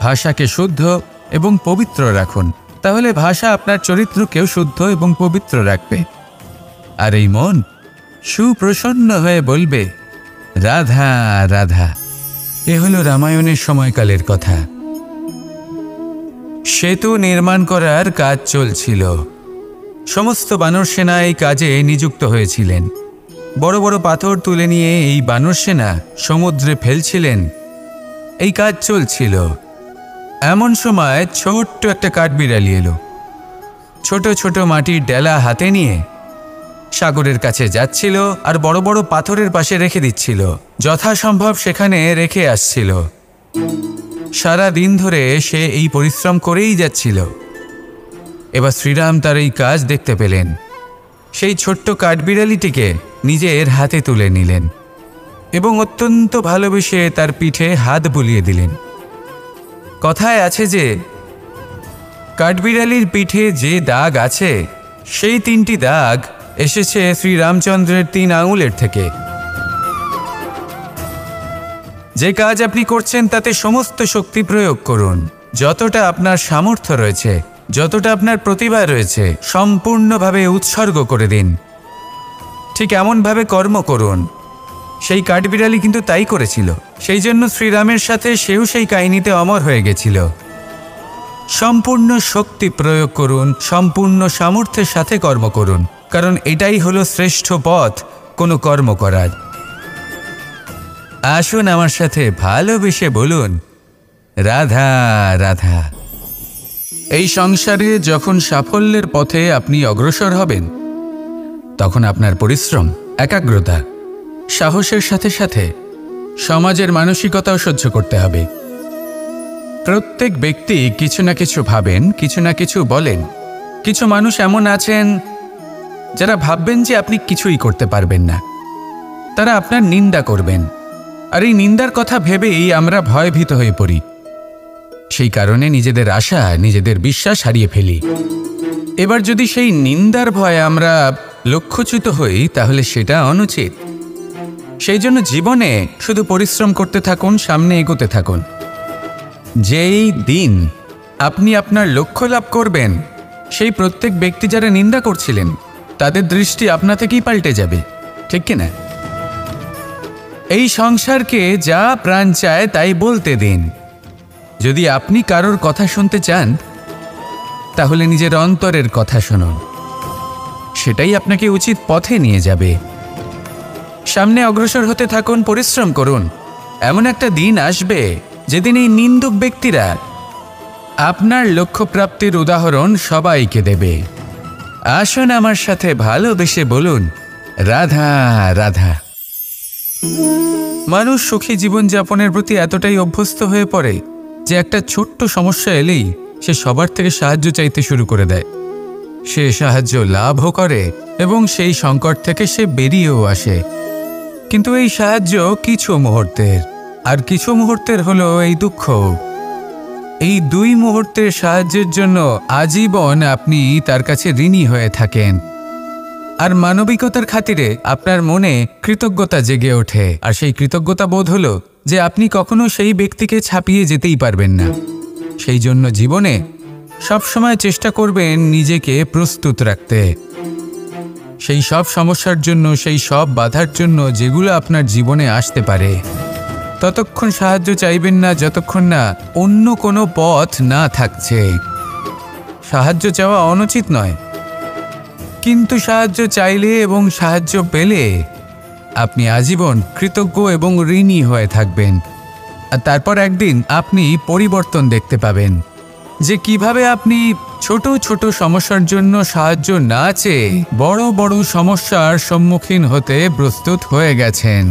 ভাষাকে শুদ্ধ এবং পবিত্র রাখুন, তাহলে ভাষা আপনার চরিত্রকেও শুদ্ধ এবং পবিত্র রাখবে। আর এই মন সুপ্রসন্ন হয়ে বলবে, রাধা রাধা। এ হলো রামায়ণের সময়কালের কথা। সেতু নির্মাণ করার কাজ চলছিল। সমস্ত বানর সেনা এই কাজে নিযুক্ত হয়েছিলেন। বড় বড় পাথর তুলে নিয়ে এই বানর সেনা সমুদ্রে ফেলছিলেন, এই কাজ চলছিল। এমন সময় ছোট্ট একটা কাঠবিড়ালি এলো। ছোট ছোট মাটির ডেলা হাতে নিয়ে সাগরের কাছে যাচ্ছিল আর বড় বড় পাথরের পাশে রেখে দিচ্ছিল, যথাসম্ভব সেখানে রেখে আসছিল। সারা দিন ধরে সে এই পরিশ্রম করেই যাচ্ছিল। এবার শ্রীরাম তার এই কাজ দেখতে পেলেন। সেই ছোট্ট কাঠবিড়ালিটিকে নিজের হাতে তুলে নিলেন এবং অত্যন্ত ভালোবেসে তার পিঠে হাত বুলিয়ে দিলেন। কথায় আছে যে কাঠবিড়ালির পিঠে যে দাগ আছে সেই 3টি দাগ এসেছে শ্রীরামচন্দ্রের 3 আঙুলের থেকে। যে কাজ আপনি করছেন তাতে সমস্ত শক্তি প্রয়োগ করুন, যতটা আপনার সামর্থ্য রয়েছে, যতটা আপনার প্রতিভা রয়েছে সম্পূর্ণভাবে উৎসর্গ করে দিন। ঠিক এমনভাবে কর্ম করুন। সেই কাঠবিড়ালি কিন্তু তাই করেছিল। সেই জন্য শ্রীরামের সাথে সেও সেই কাহিনীতে অমর হয়ে গেছিল। সম্পূর্ণ শক্তি প্রয়োগ করুন, সম্পূর্ণ সামর্থ্যের সাথে কর্ম করুন, কারণ এটাই হলো শ্রেষ্ঠ পথ কোনো কর্ম করার। আসুন আমার সাথে ভালোবেসে বলুন, রাধা রাধা। এই সংসারে যখন সাফল্যের পথে আপনি অগ্রসর হবেন, তখন আপনার পরিশ্রম, একাগ্রতা, সাহসের সাথে সাথে সমাজের মানসিকতাও সহ্য করতে হবে। প্রত্যেক ব্যক্তি কিছু না কিছু ভাবেন, কিছু না কিছু বলেন। কিছু মানুষ এমন আছেন যারা ভাববেন যে আপনি কিছুই করতে পারবেন না। তারা আপনার নিন্দা করবেন, আর এই নিন্দার কথা ভেবেই আমরা ভয়ভীত হয়ে পড়ি। সেই কারণে নিজেদের আশা, নিজেদের বিশ্বাস হারিয়ে ফেলি। এবার যদি সেই নিন্দার ভয়ে আমরা লক্ষ্যচ্যুত হই, তাহলে সেটা অনুচিত। সেই জন্য জীবনে শুধু পরিশ্রম করতে থাকুন, সামনে এগোতে থাকুন। যেই দিন আপনি আপনার লক্ষ্য লাভ করবেন, সেই প্রত্যেক ব্যক্তি যারা নিন্দা করছিলেন তাদের দৃষ্টি আপনা থেকেই পাল্টে যাবে, ঠিক কিনা? এই সংসারকে যা প্রাণ চায় তাই বলতে দিন। যদি আপনি কারোর কথা শুনতে চান, তাহলে নিজের অন্তরের কথা শুনুন। সেটাই আপনাকে উচিত পথে নিয়ে যাবে। সামনে অগ্রসর হতে থাকুন, পরিশ্রম করুন। এমন একটা দিন আসবে যেদিন এই নিন্দুক ব্যক্তিরা আপনার লক্ষ্যপ্রাপ্তির উদাহরণ সবাইকে দেবে। আসুন আমার সাথে ভালোবেসে বলুন, রাধা রাধা। মানুষ সুখী জীবনযাপনের প্রতি এতটাই অভ্যস্ত হয়ে পড়ে যে একটা ছোট্ট সমস্যা এলেই সে সবার থেকে সাহায্য চাইতে শুরু করে দেয়। সে সাহায্য লাভও করে এবং সেই সংকট থেকে সে বেরিয়েও আসে। কিন্তু এই সাহায্য কিছু মুহূর্তের, আর কিছু মুহূর্তের হলো এই দুঃখ। এই 2 মুহূর্তের সাহায্যের জন্য আজীবন আপনি তার কাছে ঋণী হয়ে থাকেন। আর মানবিকতার খাতিরে আপনার মনে কৃতজ্ঞতা জেগে ওঠে। আর সেই কৃতজ্ঞতা বোধ হলো যে আপনি কখনো সেই ব্যক্তিকে ছাপিয়ে যেতেই পারবেন না। সেই জন্য জীবনে সবসময় চেষ্টা করবেন নিজেকে প্রস্তুত রাখতে সেই সব সমস্যার জন্য, সেই সব বাধার জন্য যেগুলো আপনার জীবনে আসতে পারে। ততক্ষণ সাহায্য চাইবেন না যতক্ষণ না অন্য কোনো পথ না থাকছে। সাহায্য চাওয়া অনুচিত নয়, কিন্তু সাহায্য চাইলে এবং সাহায্য পেলে আপনি আজীবন কৃতজ্ঞ এবং ঋণী হয়ে থাকবেন। আর তারপর একদিন আপনি পরিবর্তন দেখতে পাবেন যে কিভাবে আপনি ছোট ছোট সমস্যার জন্য সাহায্য না চেয়ে বড় বড় সমস্যার সম্মুখীন হতে প্রস্তুত হয়ে গেছেন।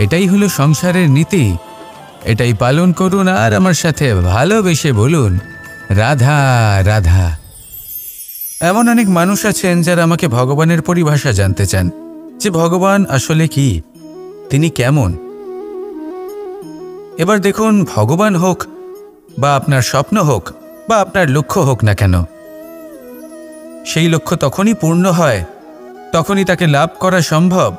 এটাই হলো সংসারের নীতি। এটাই পালন করুন আর আমার সাথে ভালোবেসে বলুন, রাধা রাধা। এমন অনেক মানুষ আছেন যারা আমাকে ভগবানের পরিভাষা জানতে চান, যে ভগবান আসলে কি, তিনি কেমন। এবার দেখুন, ভগবান হোক বা আপনার স্বপ্ন হোক বা আপনার লক্ষ্য হোক না কেন, সেই লক্ষ্য তখনই পূর্ণ হয়, তখনই তাকে লাভ করা সম্ভব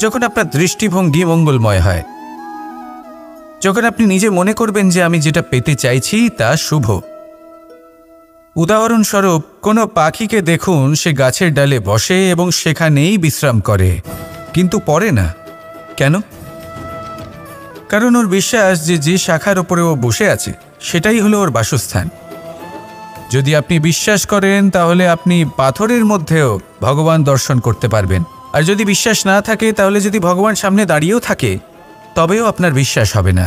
যখন আপনার দৃষ্টিভঙ্গি মঙ্গলময় হয়। যখন আপনি নিজে মনে করবেন যে আমি যেটা পেতে চাইছি তা শুভ। উদাহরণস্বরূপ, কোনো পাখিকে দেখুন, সে গাছের ডালে বসে এবং সেখানেই বিশ্রাম করে, কিন্তু পড়ে না। কেন? কারণ ওর বিশ্বাস যে যে শাখার ওপরে ও বসে আছে সেটাই হলো ওর বাসস্থান। যদি আপনি বিশ্বাস করেন তাহলে আপনি পাথরের মধ্যেও ভগবান দর্শন করতে পারবেন। আর যদি বিশ্বাস না থাকে, তাহলে যদি ভগবান সামনে দাঁড়িয়েও থাকে তবেও আপনার বিশ্বাস হবে না।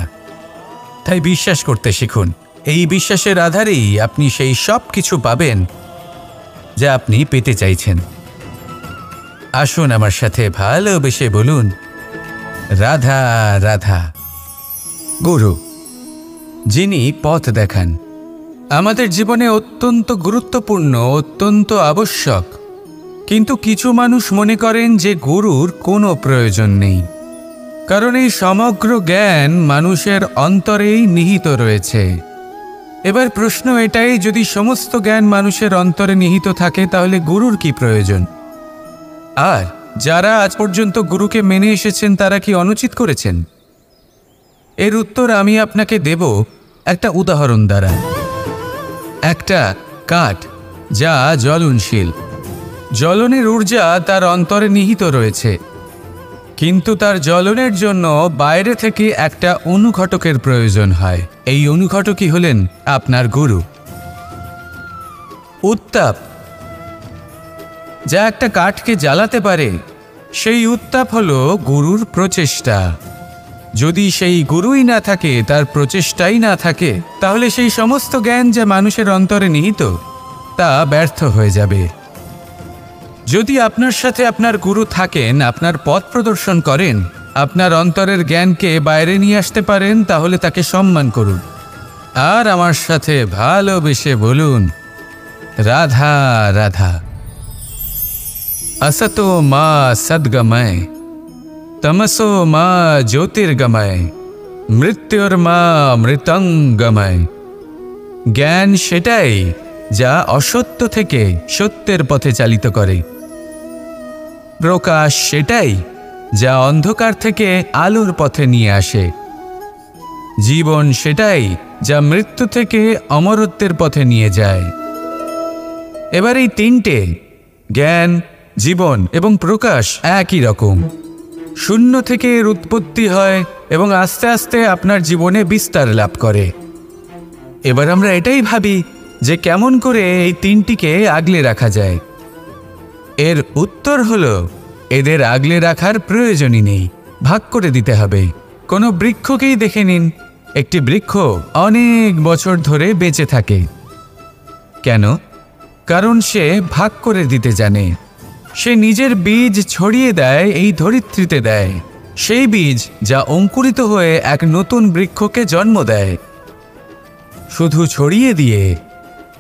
তাই বিশ্বাস করতে শিখুন। এই বিশ্বাসের আধারেই আপনি সেই সব কিছু পাবেন যা আপনি পেতে চাইছেন। আসুন আমার সাথে ভালোবেসে বলুন, রাধা রাধা। গুরু, যিনি পথ দেখান, আমাদের জীবনে অত্যন্ত গুরুত্বপূর্ণ, অত্যন্ত আবশ্যক। কিন্তু কিছু মানুষ মনে করেন যে গুরুর কোনো প্রয়োজন নেই, কারণ এই সমগ্র জ্ঞান মানুষের অন্তরেই নিহিত রয়েছে। এবার প্রশ্ন এটাই, যদি সমস্ত জ্ঞান মানুষের অন্তরে নিহিত থাকে তাহলে গুরুর কি প্রয়োজন? আর যারা আজ পর্যন্ত গুরুকে মেনে এসেছেন তারা কি অনুচিত করেছেন? এর উত্তর আমি আপনাকে দেব একটা উদাহরণ দ্বারা। একটা কাঠ যা জ্বলনশীল, জ্বলনের ঊর্জা তার অন্তরে নিহিত রয়েছে, কিন্তু তার জ্বলনের জন্য বাইরে থেকে একটা অনুঘটকের প্রয়োজন হয়। এই অনুঘটকই হলেন আপনার গুরু। উত্তাপ যা একটা কাঠকে জ্বালাতে পারে, সেই উত্তাপ হলো গুরুর প্রচেষ্টা। যদি সেই গুরুই না থাকে, তার প্রচেষ্টাই না থাকে, তাহলে সেই সমস্ত জ্ঞান যা মানুষের অন্তরে নিহিত তা ব্যর্থ হয়ে যাবে। যদি আপনার সাথে আপনার গুরু থাকেন, আপনার পথ প্রদর্শন করেন, আপনার অন্তরের জ্ঞানকে বাইরে নিয়ে আসতে পারেন, তাহলে তাকে সম্মান করুন। আর আমার সাথে ভালোবেসে বলুন, রাধা রাধা। असतो मा सद्गमय, तमसो मा ज्योतिर्गमय, मृत्युर्मा मृतंगमय। জ্ঞান সেটাই যা অসত্য থেকে সত্যের পথে চালিত করে। প্রকাশ সেটাই যা অন্ধকার থেকে আলোর পথে নিয়ে আসে। জীবন সেটাই যা মৃত্যু থেকে অমরত্বের পথে নিয়ে যায়। এবার এই তিনটে, জ্ঞান, জীবন এবং প্রকাশ, একই রকম। শূন্য থেকে এর উৎপত্তি হয় এবং আস্তে আস্তে আপনার জীবনে বিস্তার লাভ করে। এবার আমরা এটাই ভাবি যে কেমন করে এই তিনটিকে আগলে রাখা যায়। এর উত্তর হলো, এদের আগলে রাখার প্রয়োজনই নেই, ভাগ করে দিতে হবে। কোনো বৃক্ষকেই দেখে নিন, একটি বৃক্ষ অনেক বছর ধরে বেঁচে থাকে। কেন? কারণ সে ভাগ করে দিতে জানে। সে নিজের বীজ ছড়িয়ে দেয়, এই ধরিত্রীতে দেয়, সেই বীজ যা অঙ্কুরিত হয়ে এক নতুন বৃক্ষকে জন্ম দেয়। শুধু ছড়িয়ে দিয়ে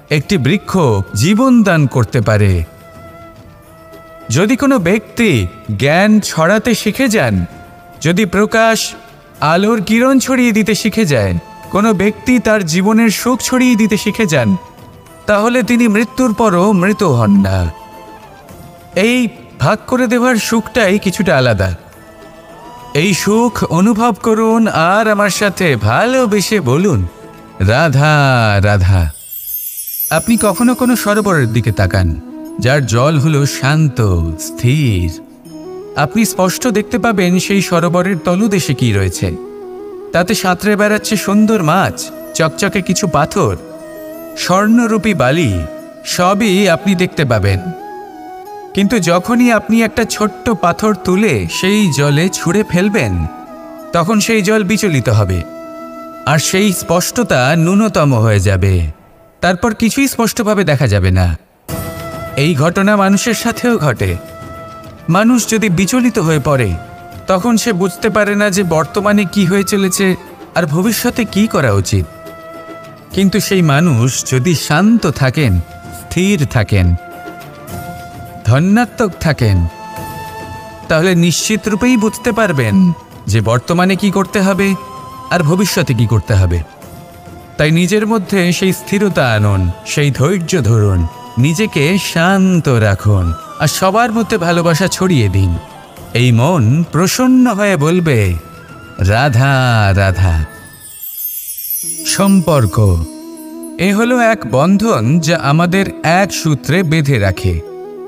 একটি বৃক্ষ জীবন দান করতে পারে। যদি কোনো ব্যক্তি জ্ঞান ছড়াতে শিখে যান, যদি প্রকাশ, আলোর কিরণ ছড়িয়ে দিতে শিখে যায়, কোনো ব্যক্তি তার জীবনের সুখ ছড়িয়ে দিতে শিখে যান, তাহলে তিনি মৃত্যুর পরও মৃত হন না। এই ভাগ করে দেওয়ার সুখটাই কিছুটা আলাদা। এই সুখ অনুভব করুন আর আমার সাথে ভালোবেসে বলুন, রাধা রাধা। আপনি কখনো কোনো সরোবরের দিকে তাকান, যার জল হলো শান্ত, স্থির। আপনি স্পষ্ট দেখতে পাবেন সেই সরোবরের তলদেশে কি রয়েছে। তাতে সাঁতরে বেড়াচ্ছে সুন্দর মাছ, চকচকে কিছু পাথর, স্বর্ণরূপী বালি, সবই আপনি দেখতে পাবেন। কিন্তু যখনই আপনি একটা ছোট্ট পাথর তুলে সেই জলে ছুঁড়ে ফেলবেন, তখন সেই জল বিচলিত হবে আর সেই স্পষ্টতা ন্যূনতম হয়ে যাবে। তারপর কিছুই স্পষ্টভাবে দেখা যাবে না। এই ঘটনা মানুষের সাথেও ঘটে। মানুষ যদি বিচলিত হয়ে পড়ে, তখন সে বুঝতে পারে না যে বর্তমানে কি হয়ে চলেছে আর ভবিষ্যতে কি করা উচিত। কিন্তু সেই মানুষ যদি শান্ত থাকেন, স্থির থাকেন, ধন্যাত্মক থাকেন, তাহলে নিশ্চিত রূপেই বুঝতে পারবেন যে বর্তমানে কি করতে হবে আর ভবিষ্যতে কি করতে হবে। তাই নিজের মধ্যে সেই স্থিরতা আনুন, সেই ধৈর্য ধরুন, নিজেকে শান্ত রাখুন আর সবার মধ্যে ভালোবাসা ছড়িয়ে দিন। এই মন প্রসন্ন হয়ে বলবে, রাধা রাধা। সম্পর্ক এ হলো এক বন্ধন যা আমাদের এক সূত্রে বেঁধে রাখে।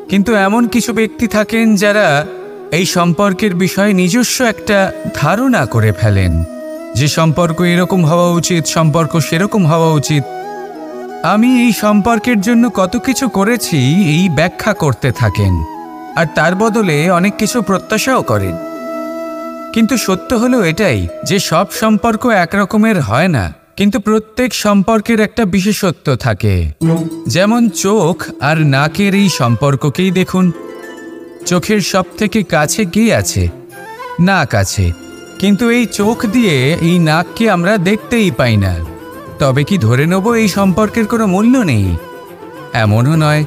কিন্তু এমন কিছু ব্যক্তি থাকেন যারা এই সম্পর্কের বিষয়ে নিজস্ব একটা ধারণা করে ফেলেন যে সম্পর্ক এরকম হওয়া উচিত, সম্পর্ক সেরকম হওয়া উচিত। আমি এই সম্পর্কের জন্য কত কিছু করেছি এই ব্যাখ্যা করতে থাকেন আর তার বদলে অনেক কিছু প্রত্যাশাও করেন। কিন্তু সত্য হলো এটাই যে সব সম্পর্ক একরকমের হয় না, কিন্তু প্রত্যেক সম্পর্কের একটা বিশেষত্ব থাকে। যেমন চোখ আর নাকের এই সম্পর্ককেই দেখুন। চোখের সব থেকে কাছে কে আছে? নাক আছে, কিন্তু এই চোখ দিয়ে এই নাককে আমরা দেখতেই পাই না। তবে কি ধরে নেব এই সম্পর্কের কোনো মূল্য নেই? এমনও নয়।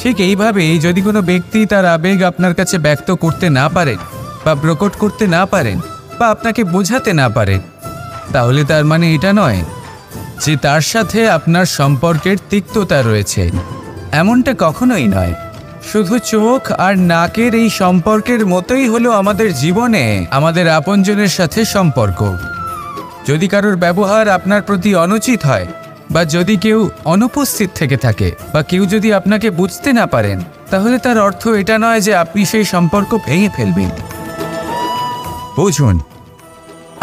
ঠিক এইভাবেই যদি কোনো ব্যক্তি তার আবেগ আপনার কাছে ব্যক্ত করতে না পারেন বা প্রকট করতে না পারেন বা আপনাকে বোঝাতে না পারেন, তাহলে তার মানে এটা নয় যে তার সাথে আপনার সম্পর্কের তিক্ততা রয়েছে। এমনটা কখনোই নয়। শুধু চোখ আর নাকের এই সম্পর্কের মতোই হলো আমাদের জীবনে আমাদের আপনজনের সাথে সম্পর্ক। যদি কারোর ব্যবহার আপনার প্রতি অনুচিত হয় বা যদি কেউ অনুপস্থিত থেকে থাকে বা কেউ যদি আপনাকে বুঝতে না পারেন, তাহলে তার অর্থ এটা নয় যে আপনি সেই সম্পর্ক ভেঙে ফেলবেন। বুঝুন,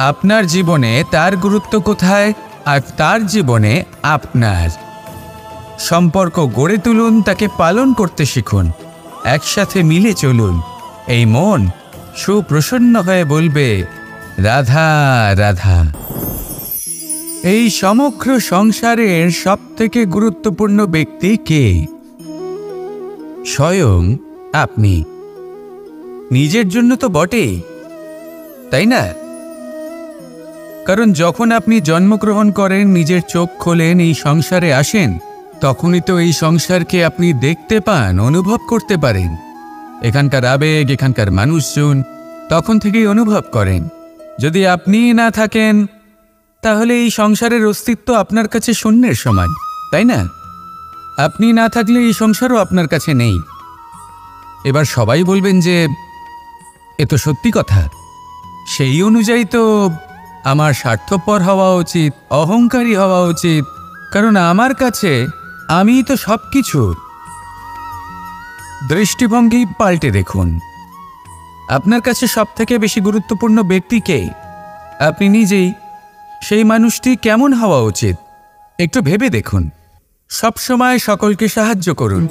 আপনার জীবনে তার গুরুত্ব কোথায় আর তার জীবনে আপনার। সম্পর্ক গড়ে তুলুন, তাকে পালন করতে শিখুন, একসাথে মিলে চলুন। এই মন সুপ্রসন্ন হয়ে বলবে, রাধা রাধা। এই সমগ্র সংসারের সবথেকে গুরুত্বপূর্ণ ব্যক্তি কে? স্বয়ং আপনি। নিজের জন্য তো বটেই, তাই না? কারণ যখন আপনি জন্মগ্রহণ করেন, নিজের চোখ খোলেন, এই সংসারে আসেন, তখনই তো এই সংসারকে আপনি দেখতে পান, অনুভব করতে পারেন। এখানকার আবেগ, এখানকার মানুষজন তখন থেকেই অনুভব করেন। যদি আপনি না থাকেন, তাহলে এই সংসারের অস্তিত্ব আপনার কাছে শূন্যের সমান, তাই না? আপনি না থাকলে এই সংসারও আপনার কাছে নেই। এবার সবাই বলবেন যে এ তো সত্যি কথা। সেই অনুযায়ী তো আমার স্বার্থপর হওয়া উচিত, অহংকারী হওয়া উচিত, কারণ আমার কাছে আমিই তো সব কিছু। দৃষ্টিভঙ্গি পাল্টে দেখুন। আপনার কাছে সবথেকে বেশি গুরুত্বপূর্ণ ব্যক্তি কে? আপনি নিজেই। সেই মানুষটি কেমন হওয়া উচিত একটু ভেবে দেখুন। সবসময় সকলকে সাহায্য করুন,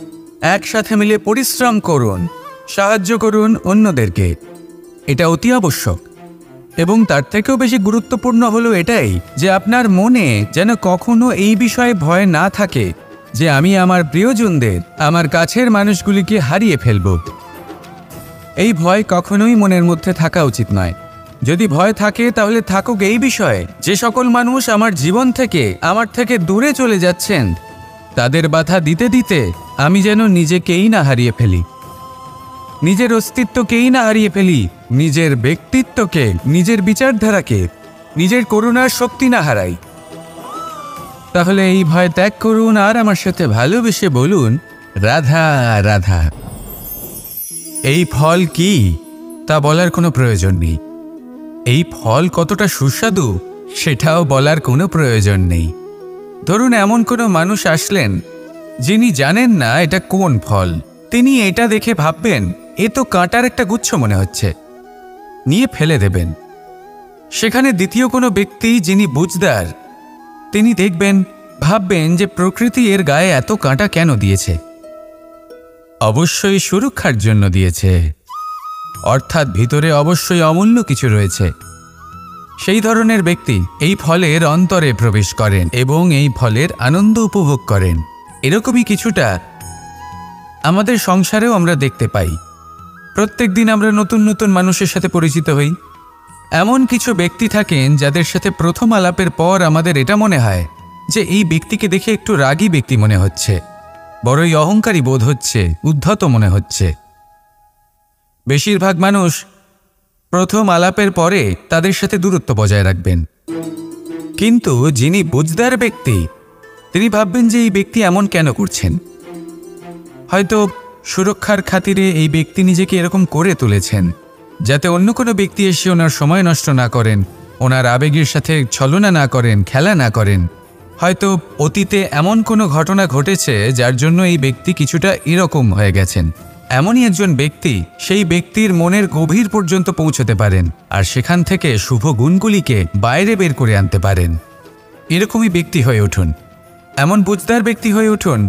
একসাথে মিলে পরিশ্রম করুন, সাহায্য করুন অন্যদেরকে। এটা অতি আবশ্যক। এবং তার থেকেও বেশি গুরুত্বপূর্ণ হলো এটাই যে আপনার মনে যেন কখনো এই বিষয়ে ভয় না থাকে যে আমি আমার প্রিয়জনদের, আমার কাছের মানুষগুলিকে হারিয়ে ফেলব। এই ভয় কখনোই মনের মধ্যে থাকা উচিত নয়। যদি ভয় থাকে তাহলে থাকুক এই বিষয়ে যে সকল মানুষ আমার জীবন থেকে, আমার থেকে দূরে চলে যাচ্ছেন, তাদের বাধা দিতে দিতে আমি যেন নিজেকেই না হারিয়ে ফেলি, নিজের অস্তিত্বকেই না হারিয়ে ফেলি, নিজের ব্যক্তিত্বকে, নিজের বিচারধারাকে, নিজের করুণার শক্তি না হারাই। তাহলে এই ভয় ত্যাগ করুন আর আমার সাথে ভালোবেসে বলুন, রাধা রাধা। এই ফল কি তা বলার কোনো প্রয়োজন নেই। এই ফল কতটা সুস্বাদু সেটাও বলার কোনো প্রয়োজন নেই। ধরুন এমন কোনো মানুষ আসলেন যিনি জানেন না এটা কোন ফল। তিনি এটা দেখে ভাববেন এ তো কাঁটার একটা গুচ্ছ মনে হচ্ছে, নিয়ে ফেলে দেবেন। সেখানে দ্বিতীয় কোনো ব্যক্তি যিনি বুঝদার, তিনি দেখবেন, ভাববেন যে প্রকৃতি এর গায়ে এত কাঁটা কেন দিয়েছে? অবশ্যই সুরক্ষার জন্য দিয়েছে, অর্থাৎ ভিতরে অবশ্যই অমূল্য কিছু রয়েছে। সেই ধরনের ব্যক্তি এই ফলের অন্তরে প্রবেশ করেন এবং এই ফলের আনন্দ উপভোগ করেন। এরকমই কিছুটা আমাদের সংসারেও আমরা দেখতে পাই। প্রত্যেক দিন আমরা নতুন নতুন মানুষের সাথে পরিচিত হই। এমন কিছু ব্যক্তি থাকেন যাদের সাথে প্রথম আলাপের পর আমাদের এটা মনে হয় যে এই ব্যক্তিকে দেখে একটু রাগী ব্যক্তি মনে হচ্ছে, বড়ই অহংকারী বোধ হচ্ছে, উদ্ধত মনে হচ্ছে। বেশিরভাগ মানুষ প্রথম আলাপের পরে তাদের সাথে দূরত্ব বজায় রাখবেন, কিন্তু যিনি বুঝদার ব্যক্তি তিনি ভাববেন যে এই ব্যক্তি এমন কেন করছেন। হয়তো সুরক্ষার খাতিরে এই ব্যক্তি নিজেকে এরকম করে তুলেছেন যাতে অন্য কোনো ব্যক্তি এসে ওনার সময় নষ্ট না করেন, ওনার আবেগের সাথে ছলনা না করেন, খেলা না করেন। হয়তো অতীতে এমন কোনো ঘটনা ঘটেছে যার জন্য এই ব্যক্তি কিছুটা এরকম হয়ে গেছেন। এমনই একজন ব্যক্তি সেই ব্যক্তির মনের গভীর পর্যন্ত পৌঁছতে পারেন আর সেখান থেকে শুভ গুণগুলিকে বাইরে বের করে আনতে পারেন। এরকমই ব্যক্তি হয়ে উঠুন, এমন বুঝদার ব্যক্তি হয়ে উঠুন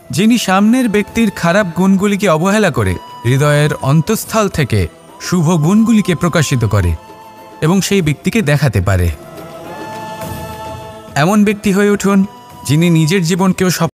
যিনি সামনের ব্যক্তির খারাপ গুণগুলিকে অবহেলা করে হৃদয়ের অন্তঃস্থল থেকে শুভ গুণগুলিকে প্রকাশিত করে। এবং সেই ব্যক্তিকে দেখাতে পারে। এমন ব্যক্তি হয়ে উঠুন যিনি নিজের জীবনকেও